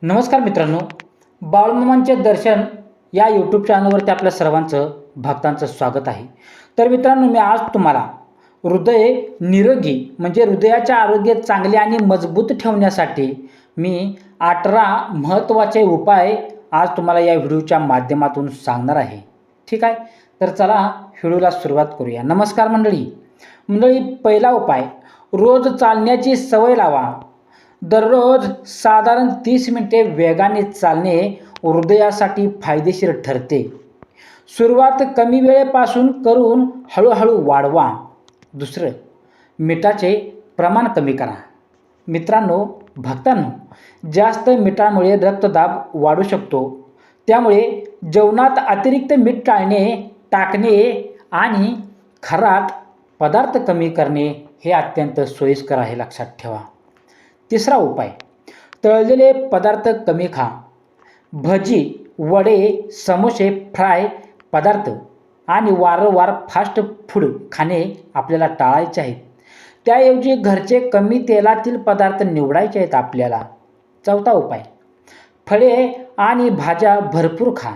नमस्कार मित्रांनो, बाळूमामांचे दर्शन या यूट्यूब चॅनलवरती आपल्या सर्वांचं भक्तांचं स्वागत आहे. तर मित्रांनो, मी आज तुम्हाला हृदय निरोगी म्हणजे हृदयाचे आरोग्य चांगले आणि मजबूत ठेवण्यासाठी मी 18 महत्त्वाचे उपाय आज तुम्हाला या व्हिडिओच्या माध्यमातून सांगणार आहे. ठीक आहे, तर चला व्हिडिओला सुरुवात करूया. नमस्कार मंडळी. पहिला उपाय, रोज चालण्याची सवय लावा. दररोज साधारण 30 मिनिटे वेगाने चालणे हृदयासाठी फायदेशीर ठरते. सुरुवात कमी वेळेपासून करून हळूहळू वाढवा. दुसरं, मिठाचे प्रमाण कमी करा. मित्रांनो, भक्तांनो, जास्त मिठामुळे रक्तदाब वाढू शकतो. त्यामुळे जेवणात अतिरिक्त मीठ टाकणे आणि खारट पदार्थ कमी करणे हे अत्यंत सोयीस्कर आहे, लक्षात ठेवा. तिसरा उपाय, तळलेले पदार्थ कमी खा. भजी, वडे, समोसे, फ्राय पदार्थ आणि वारंवार फास्ट फूड खाणे आपल्याला टाळायचे आहेत. त्याऐवजी घरचे कमी तेलातील पदार्थ निवडायचे आहेत आपल्याला. चौथा उपाय, फळे आणि भाज्या भरपूर खा.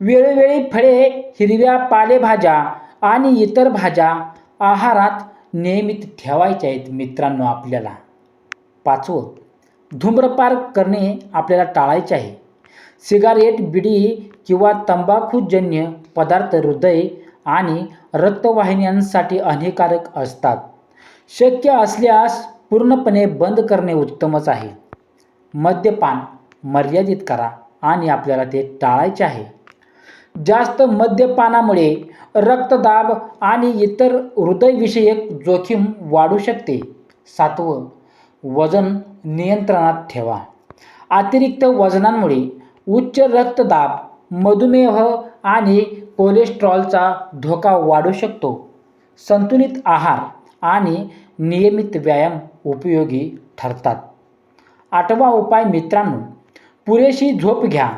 वेळोवेळी फळे, हिरव्या पालेभाज्या आणि इतर भाज्या आहारात नियमित ठेवायच्या आहेत मित्रांनो आपल्याला. पाचवं, धूम्रपान करणे आपल्याला टाळायचे आहे. सिगारेट, बिडी किंवा तंबाखूजन्य पदार्थ हृदय आणि रक्तवाहिन्यांसाठी हानिकारक असतात. शक्य असल्यास पूर्णपणे बंद करणे उत्तमच आहे. मद्यपान मर्यादित करा आणि आपल्याला ते टाळायचे आहे. जास्त मद्यपानामुळे रक्तदाब आणि इतर हृदयविषयक जोखीम वाढू शकते. सातवं, वजन नियंत्रणात ठेवा. अतिरिक्त वजनामुळे उच्च रक्तदाब, मधुमेह आणि कोलेस्ट्रॉलचा धोका वाढू शकतो. संतुलित आहार आणि नियमित व्यायाम उपयोगी ठरतात. आठवा उपाय मित्रांनो, पुरेशी झोप घ्या.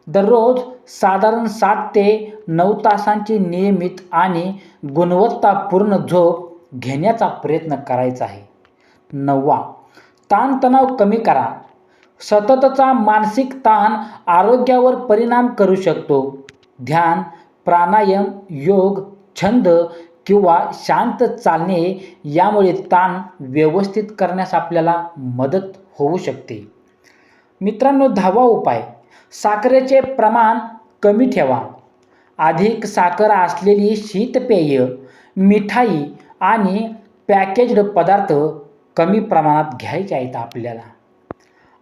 दररोज साधारण 7 ते 9 तासांची नियमित आणि गुणवत्तापूर्ण झोप घेण्याचा प्रयत्न करायचा आहे. नववा, ताणतणाव कमी करा. सततचा मानसिक ताण आरोग्यावर परिणाम करू शकतो. ध्यान, प्राणायाम, योग, छंद किंवा शांत चालणे यामुळे ताण व्यवस्थित करण्यास आपल्याला मदत होऊ शकते. मित्रांनो, 10वा उपाय, साखरेचे प्रमाण कमी ठेवा. अधिक साखर असलेली शीतपेय, मिठाई आणि पॅकेज्ड पदार्थ कमी प्रमाणात घ्यायचे आहेत आपल्याला.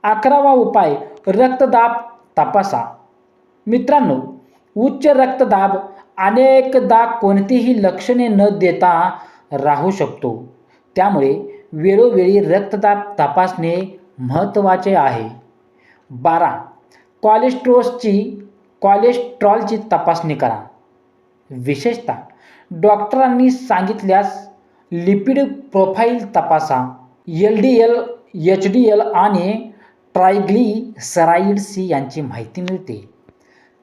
11वा उपाय, रक्तदाब तपासा. मित्रांनो, उच्च रक्तदाब अनेकदा कोणतीही लक्षणे न देता राहू शकतो. त्यामुळे वेळोवेळी रक्तदाब तपासणे महत्त्वाचे आहे. 12, कोलेस्ट्रॉलची तपासणी करा. विशेषतः डॉक्टरांनी सांगितल्यास लिपिड प्रोफाईल तपासा. LDL, HDL आणि ट्रायग्लिसराईड्स यांची माहिती मिळते.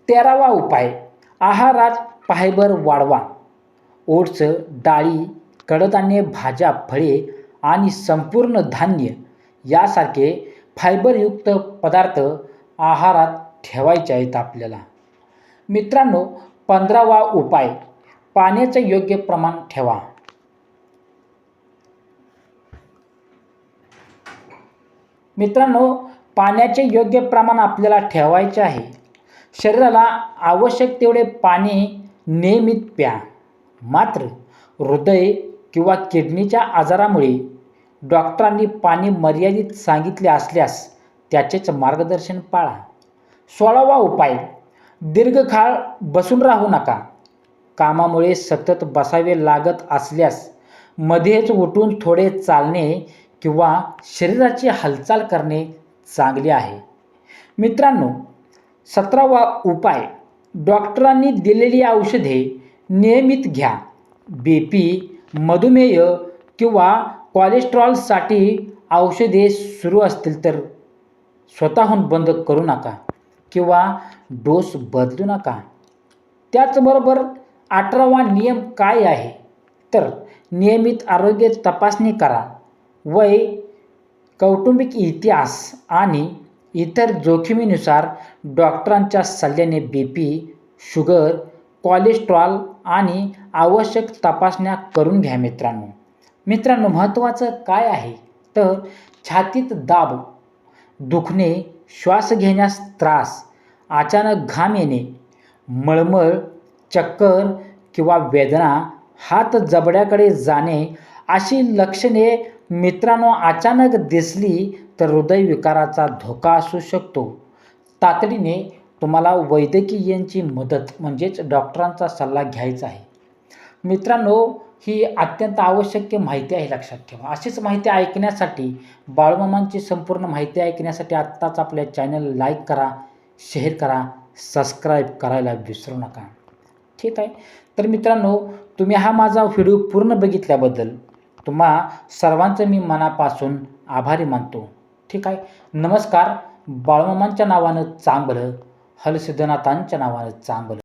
13वा उपाय, आहारात फायबर वाढवा. ओट्स, डाळी, कडधान्ये, भाज्या, फळे आणि संपूर्ण धान्य यासारखे फायबरयुक्त पदार्थ आहारात ठेवायचे आहेत आपल्याला. मित्रांनो, 15वा उपाय, पाण्याचे योग्य प्रमाण ठेवा. मित्रांनो, पाण्याचे योग्य प्रमाण आपल्याला ठेवायचे आहे. शरीराला आवश्यक तेवढे पाणी नियमित प्या. मात्र हृदय किंवा किडनीच्या आजारामुळे डॉक्टरांनी पाणी मर्यादित सांगितले असल्यास त्याचेच मार्गदर्शन पाळा. 16वा उपाय, दीर्घकाळ बसून राहू नका. कामामुळे सतत बसावे लागत असल्यास मध्येच उठून थोडे चालणे किंवा शरीराची हालचाल करणे चांगले आहे. मित्रांनो, 17वा उपाय, डॉक्टरांनी दिलेली औषधे नियमित घ्या. BP, मधुमेह किंवा कोलेस्ट्रॉलसाठी औषधे सुरू असतील तर स्वतःहून बंद करू नका किंवा डोस बदलू नका. त्याचबरोबर 18वा नियम काय आहे तर नियमित आरोग्य तपासणी करा. वय, कौटुंबिक इतिहास आणि इतर जोखमीनुसार डॉक्टरांच्या सल्ल्याने BP, शुगर, कोलेस्ट्रॉल आणि आवश्यक तपासण्या करून घ्या मित्रांनो, महत्त्वाचं काय आहे तर छातीत दाब, दुखणे, श्वास घेण्यास त्रास, अचानक घाम येणे, मळमळ, चक्कर किंवा वेदना, हात जबड्याकडे जाणे अशी लक्षणे मित्रांनो अचानक दिसली तर हृदयविकाराचा धोका असू शकतो. तातडीने तुम्हाला वैद्यकीयांची मदत म्हणजेच डॉक्टरांचा सल्ला घ्यायचा आहे. मित्रांनो, ही अत्यंत आवश्यक माहिती आहे, लक्षात ठेवा. अशीच माहिती ऐकण्यासाठी, बाळूमामांची संपूर्ण माहिती ऐकण्यासाठी आत्ताच आपल्या चॅनल लाईक करा, शेअर करा, सबस्क्राईब करायला विसरू नका. ठीक आहे. तर मित्रांनो, तुम्ही हा माझा व्हिडिओ पूर्ण बघितल्याबद्दल तुम्हा सर्वांचं मी मनापासून आभारी मानतो. ठीक आहे. नमस्कार. बाळूमामांच्या नावानं चांगलं, हलसिद्धनाथांच्या नावानं चांगलं.